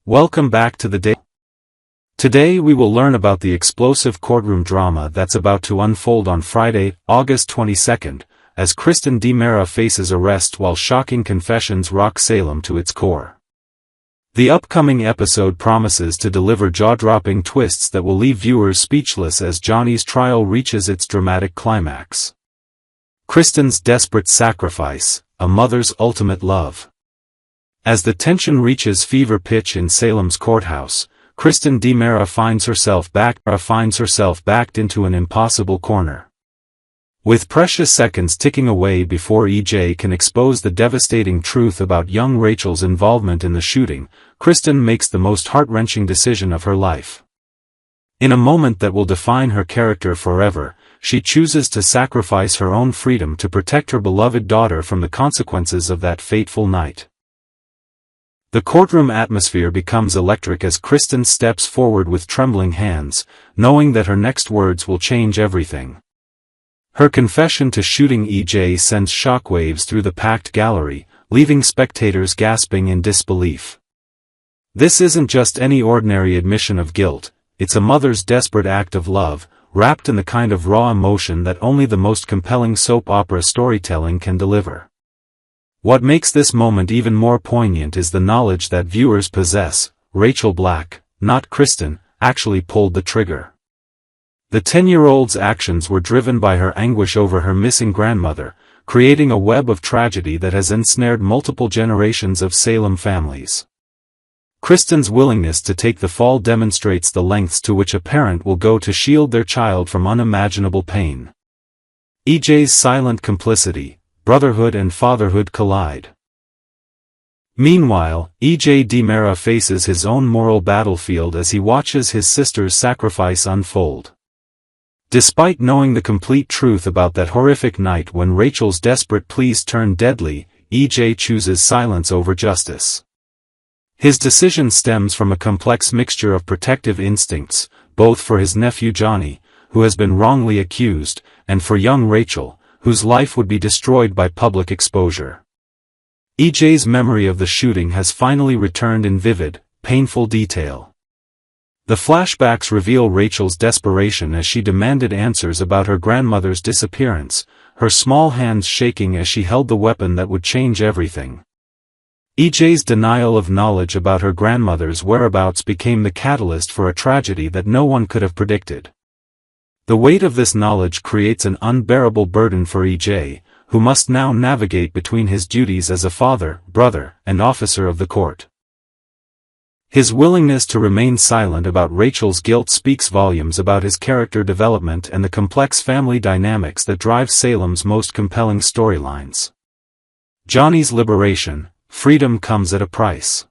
Welcome back to the day. Today we will learn about the explosive courtroom drama that's about to unfold on Friday, August 22nd, as Kristen DiMera faces arrest while shocking confessions rock Salem to its core. The upcoming episode promises to deliver jaw-dropping twists that will leave viewers speechless as Johnny's trial reaches its dramatic climax. Kristen's desperate sacrifice, a mother's ultimate love. As the tension reaches fever pitch in Salem's courthouse, Kristen DiMera finds herself backed into an impossible corner. With precious seconds ticking away before EJ can expose the devastating truth about young Rachel's involvement in the shooting, Kristen makes the most heart-wrenching decision of her life. In a moment that will define her character forever, she chooses to sacrifice her own freedom to protect her beloved daughter from the consequences of that fateful night. The courtroom atmosphere becomes electric as Kristen steps forward with trembling hands, knowing that her next words will change everything. Her confession to shooting EJ sends shockwaves through the packed gallery, leaving spectators gasping in disbelief. This isn't just any ordinary admission of guilt, it's a mother's desperate act of love, wrapped in the kind of raw emotion that only the most compelling soap opera storytelling can deliver. What makes this moment even more poignant is the knowledge that viewers possess: Rachel Black, not Kristen, actually pulled the trigger. The 10-year-old's actions were driven by her anguish over her missing grandmother, creating a web of tragedy that has ensnared multiple generations of Salem families. Kristen's willingness to take the fall demonstrates the lengths to which a parent will go to shield their child from unimaginable pain. EJ's silent complicity, brotherhood and fatherhood collide. Meanwhile, EJ DiMera faces his own moral battlefield as he watches his sister's sacrifice unfold. Despite knowing the complete truth about that horrific night when Rachel's desperate pleas turned deadly, EJ chooses silence over justice. His decision stems from a complex mixture of protective instincts, both for his nephew Johnny, who has been wrongly accused, and for young Rachel, whose life would be destroyed by public exposure. EJ's memory of the shooting has finally returned in vivid, painful detail. The flashbacks reveal Rachel's desperation as she demanded answers about her grandmother's disappearance, her small hands shaking as she held the weapon that would change everything. EJ's denial of knowledge about her grandmother's whereabouts became the catalyst for a tragedy that no one could have predicted. The weight of this knowledge creates an unbearable burden for EJ, who must now navigate between his duties as a father, brother, and officer of the court. His willingness to remain silent about Rachel's guilt speaks volumes about his character development and the complex family dynamics that drive Salem's most compelling storylines. Johnny's liberation: freedom comes at a price.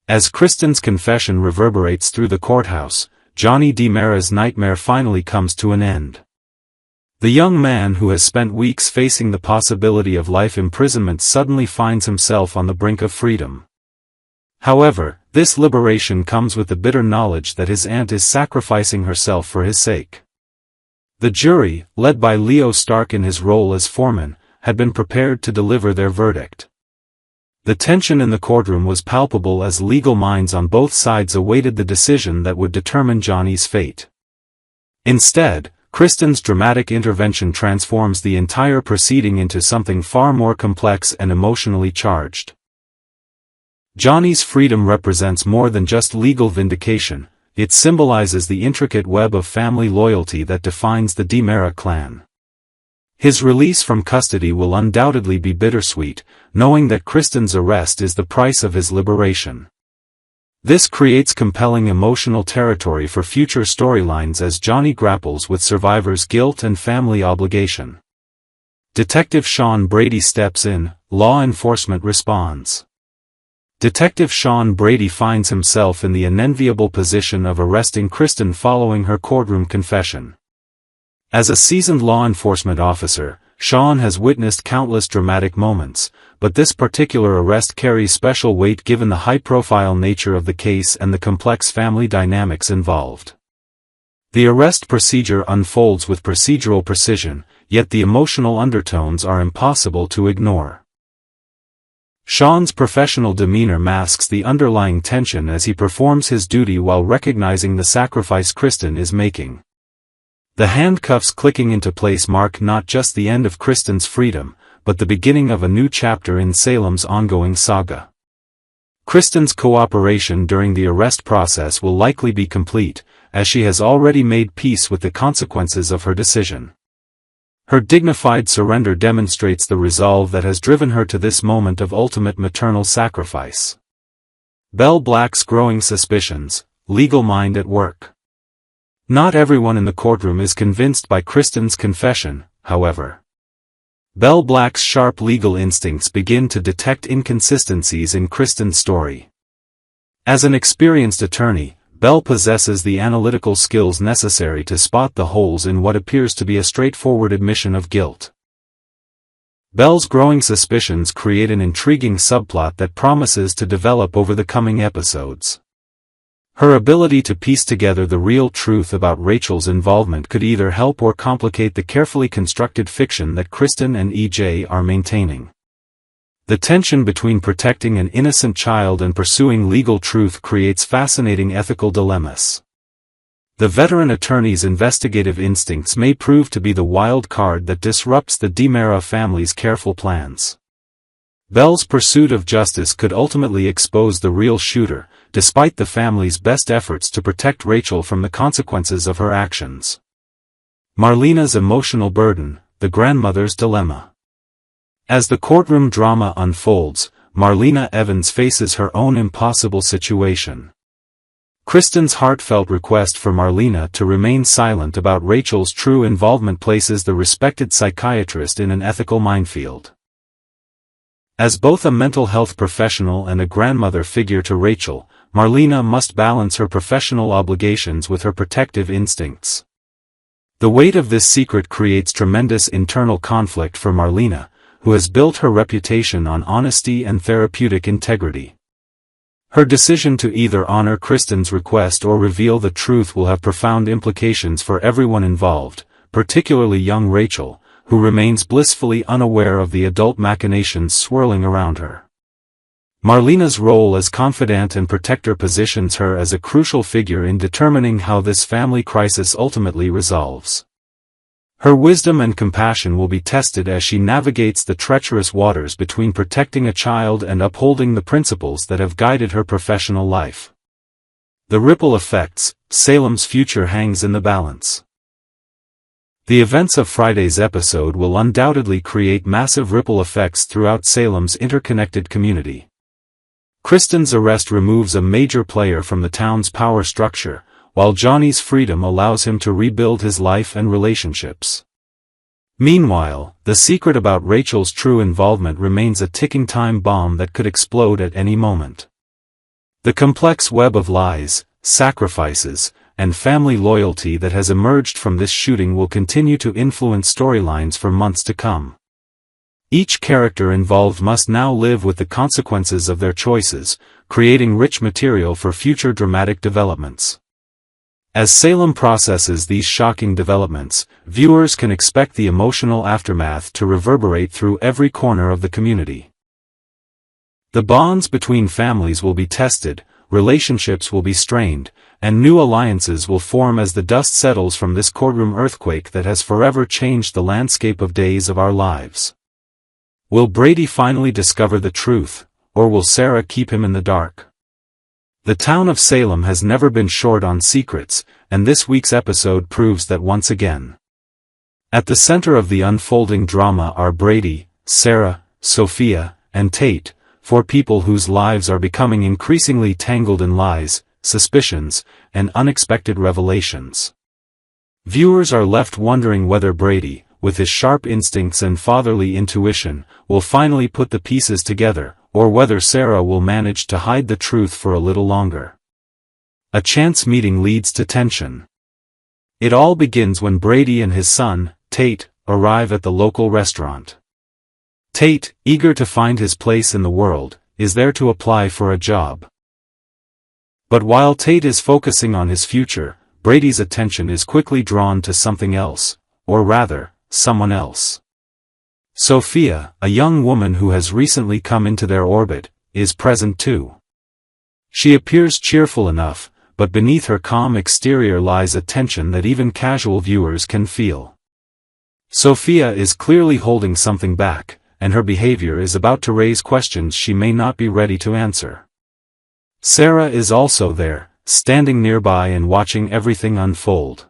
As Kristen's confession reverberates through the courthouse, Johnny DiMera's nightmare finally comes to an end. The young man who has spent weeks facing the possibility of life imprisonment suddenly finds himself on the brink of freedom. However, this liberation comes with the bitter knowledge that his aunt is sacrificing herself for his sake. The jury, led by Leo Stark in his role as foreman, had been prepared to deliver their verdict. The tension in the courtroom was palpable as legal minds on both sides awaited the decision that would determine Johnny's fate. Instead, Kristen's dramatic intervention transforms the entire proceeding into something far more complex and emotionally charged. Johnny's freedom represents more than just legal vindication, it symbolizes the intricate web of family loyalty that defines the DiMera clan. His release from custody will undoubtedly be bittersweet, knowing that Kristen's arrest is the price of his liberation. This creates compelling emotional territory for future storylines as Johnny grapples with survivors' guilt and family obligation. Detective Sean Brady steps in, law enforcement responds. Detective Sean Brady finds himself in the unenviable position of arresting Kristen following her courtroom confession. As a seasoned law enforcement officer, Sean has witnessed countless dramatic moments, but this particular arrest carries special weight given the high-profile nature of the case and the complex family dynamics involved. The arrest procedure unfolds with procedural precision, yet the emotional undertones are impossible to ignore. Sean's professional demeanor masks the underlying tension as he performs his duty while recognizing the sacrifice Kristen is making. The handcuffs clicking into place mark not just the end of Kristen's freedom, but the beginning of a new chapter in Salem's ongoing saga. Kristen's cooperation during the arrest process will likely be complete, as she has already made peace with the consequences of her decision. Her dignified surrender demonstrates the resolve that has driven her to this moment of ultimate maternal sacrifice. Belle Black's growing suspicions, legal mind at work. Not everyone in the courtroom is convinced by Kristen's confession, however. Belle Black's sharp legal instincts begin to detect inconsistencies in Kristen's story. As an experienced attorney, Belle possesses the analytical skills necessary to spot the holes in what appears to be a straightforward admission of guilt. Belle's growing suspicions create an intriguing subplot that promises to develop over the coming episodes. Her ability to piece together the real truth about Rachel's involvement could either help or complicate the carefully constructed fiction that Kristen and EJ are maintaining. The tension between protecting an innocent child and pursuing legal truth creates fascinating ethical dilemmas. The veteran attorney's investigative instincts may prove to be the wild card that disrupts the DiMera family's careful plans. Belle's pursuit of justice could ultimately expose the real shooter, despite the family's best efforts to protect Rachel from the consequences of her actions. Marlena's emotional burden, the grandmother's dilemma. As the courtroom drama unfolds, Marlena Evans faces her own impossible situation. Kristen's heartfelt request for Marlena to remain silent about Rachel's true involvement places the respected psychiatrist in an ethical minefield. As both a mental health professional and a grandmother figure to Rachel, Marlena must balance her professional obligations with her protective instincts. The weight of this secret creates tremendous internal conflict for Marlena, who has built her reputation on honesty and therapeutic integrity. Her decision to either honor Kristen's request or reveal the truth will have profound implications for everyone involved, particularly young Rachel, who remains blissfully unaware of the adult machinations swirling around her. Marlena's role as confidant and protector positions her as a crucial figure in determining how this family crisis ultimately resolves. Her wisdom and compassion will be tested as she navigates the treacherous waters between protecting a child and upholding the principles that have guided her professional life. The ripple effects, Salem's future hangs in the balance. The events of Friday's episode will undoubtedly create massive ripple effects throughout Salem's interconnected community. Kristen's arrest removes a major player from the town's power structure, while Johnny's freedom allows him to rebuild his life and relationships. Meanwhile, the secret about Rachel's true involvement remains a ticking time bomb that could explode at any moment. The complex web of lies, sacrifices, and family loyalty that has emerged from this shooting will continue to influence storylines for months to come. Each character involved must now live with the consequences of their choices, creating rich material for future dramatic developments. As Salem processes these shocking developments, viewers can expect the emotional aftermath to reverberate through every corner of the community. The bonds between families will be tested, relationships will be strained, and new alliances will form as the dust settles from this courtroom earthquake that has forever changed the landscape of days of our lives. Will Brady finally discover the truth, or will Sarah keep him in the dark? The town of Salem has never been short on secrets, and this week's episode proves that once again. At the center of the unfolding drama are Brady, Sarah, Sophia, and Tate, four people whose lives are becoming increasingly tangled in lies, suspicions, and unexpected revelations. Viewers are left wondering whether Brady, with his sharp instincts and fatherly intuition, will finally put the pieces together, or whether Sarah will manage to hide the truth for a little longer. A chance meeting leads to tension. It all begins when Brady and his son, Tate, arrive at the local restaurant. Tate, eager to find his place in the world, is there to apply for a job. But while Tate is focusing on his future, Brady's attention is quickly drawn to something else, or rather, someone else. Sophia, a young woman who has recently come into their orbit, is present too. She appears cheerful enough, but beneath her calm exterior lies a tension that even casual viewers can feel. Sophia is clearly holding something back, and her behavior is about to raise questions she may not be ready to answer. Sarah is also there, standing nearby and watching everything unfold.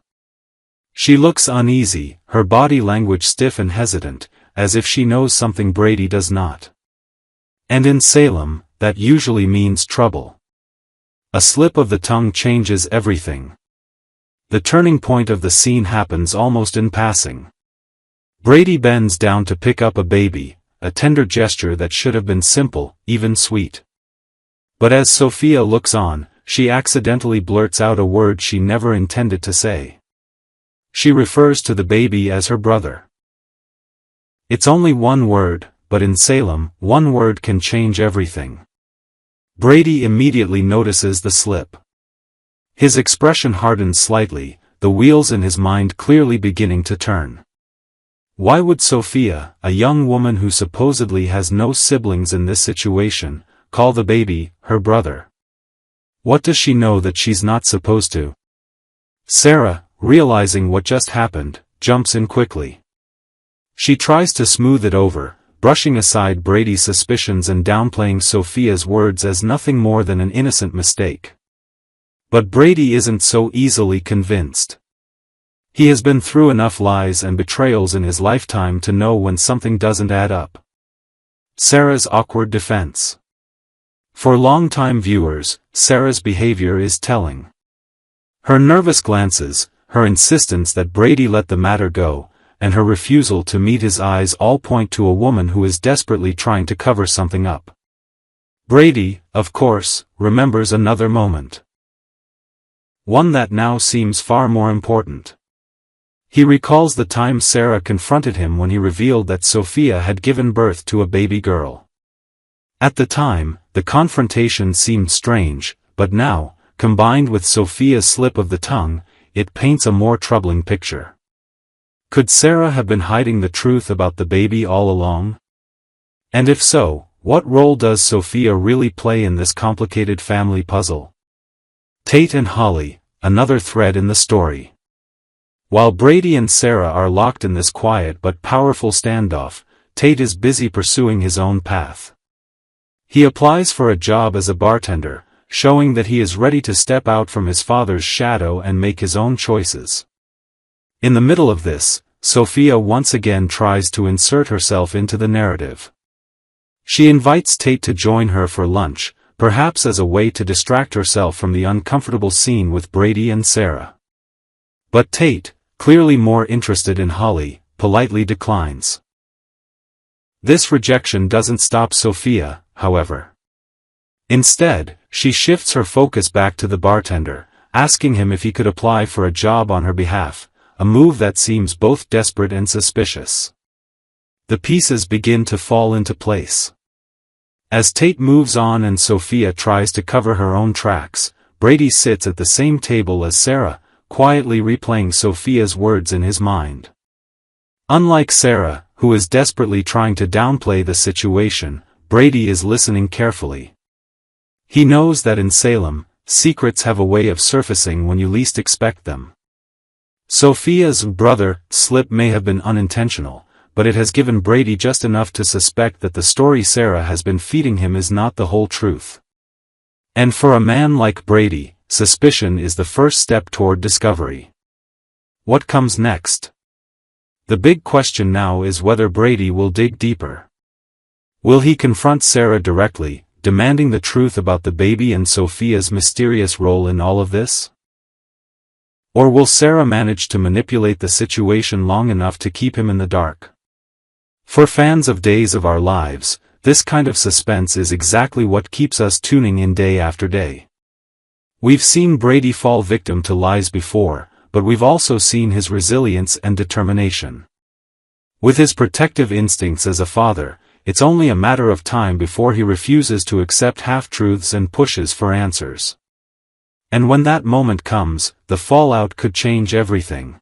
She looks uneasy, her body language stiff and hesitant, as if she knows something Brady does not. And in Salem, that usually means trouble. A slip of the tongue changes everything. The turning point of the scene happens almost in passing. Brady bends down to pick up a baby, a tender gesture that should have been simple, even sweet. But as Sophia looks on, she accidentally blurts out a word she never intended to say. She refers to the baby as her brother. It's only one word, but in Salem, one word can change everything. Brady immediately notices the slip. His expression hardens slightly, the wheels in his mind clearly beginning to turn. Why would Sophia, a young woman who supposedly has no siblings in this situation, call the baby her brother? What does she know that she's not supposed to? Sarah, realizing what just happened, jumps in quickly. She tries to smooth it over, brushing aside Brady's suspicions and downplaying Sophia's words as nothing more than an innocent mistake. But Brady isn't so easily convinced. He has been through enough lies and betrayals in his lifetime to know when something doesn't add up. Sarah's awkward defense. For long-time viewers, Sarah's behavior is telling. Her nervous glances, her insistence that Brady let the matter go, and her refusal to meet his eyes all point to a woman who is desperately trying to cover something up. Brady, of course, remembers another moment. One that now seems far more important. He recalls the time Sarah confronted him when he revealed that Sophia had given birth to a baby girl. At the time, the confrontation seemed strange, but now, combined with Sophia's slip of the tongue, it paints a more troubling picture. Could Sarah have been hiding the truth about the baby all along? And if so, what role does Sophia really play in this complicated family puzzle? Tate and Holly, another thread in the story. While Brady and Sarah are locked in this quiet but powerful standoff, Tate is busy pursuing his own path. He applies for a job as a bartender, showing that he is ready to step out from his father's shadow and make his own choices. In the middle of this, Sophia once again tries to insert herself into the narrative. She invites Tate to join her for lunch, perhaps as a way to distract herself from the uncomfortable scene with Brady and Sarah. But Tate, clearly more interested in Holly, politely declines. This rejection doesn't stop Sophia, however. Instead, she shifts her focus back to the bartender, asking him if he could apply for a job on her behalf, a move that seems both desperate and suspicious. The pieces begin to fall into place. As Tate moves on and Sophia tries to cover her own tracks, Brady sits at the same table as Sarah, quietly replaying Sophia's words in his mind. Unlike Sarah, who is desperately trying to downplay the situation, Brady is listening carefully. He knows that in Salem, secrets have a way of surfacing when you least expect them. Sophia's brother slip may have been unintentional, but it has given Brady just enough to suspect that the story Sarah has been feeding him is not the whole truth. And for a man like Brady, suspicion is the first step toward discovery. What comes next? The big question now is whether Brady will dig deeper. Will he confront Sarah directly, demanding the truth about the baby and Sophia's mysterious role in all of this? Or will Sarah manage to manipulate the situation long enough to keep him in the dark? For fans of Days of Our Lives, this kind of suspense is exactly what keeps us tuning in day after day. We've seen Brady fall victim to lies before, but we've also seen his resilience and determination. With his protective instincts as a father, it's only a matter of time before he refuses to accept half-truths and pushes for answers. And when that moment comes, the fallout could change everything.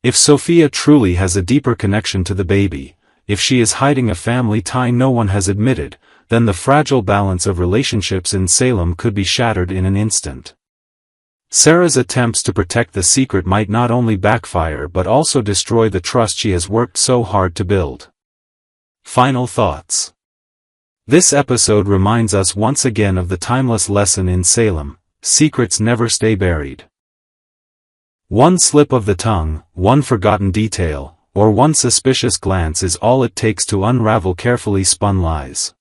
If Sophia truly has a deeper connection to the baby, if she is hiding a family tie no one has admitted, then the fragile balance of relationships in Salem could be shattered in an instant. Sarah's attempts to protect the secret might not only backfire but also destroy the trust she has worked so hard to build. Final thoughts. This episode reminds us once again of the timeless lesson in Salem: secrets never stay buried. One slip of the tongue, one forgotten detail, or one suspicious glance is all it takes to unravel carefully spun lies.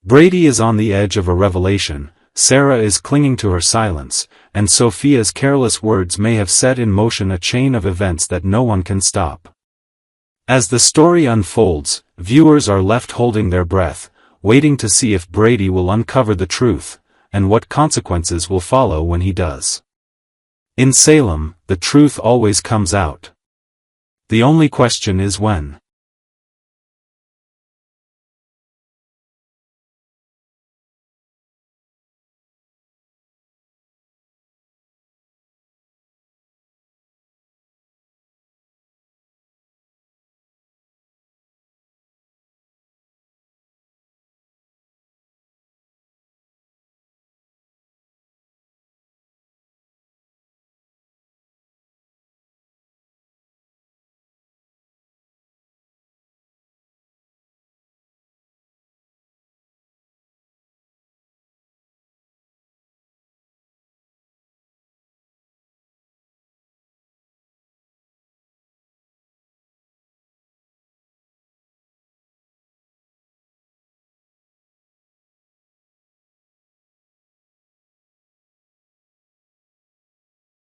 Brady is on the edge of a revelation, Sarah is clinging to her silence, and Sophia's careless words may have set in motion a chain of events that no one can stop. As the story unfolds, viewers are left holding their breath, waiting to see if Brady will uncover the truth, and what consequences will follow when he does. In Salem, the truth always comes out. The only question is when.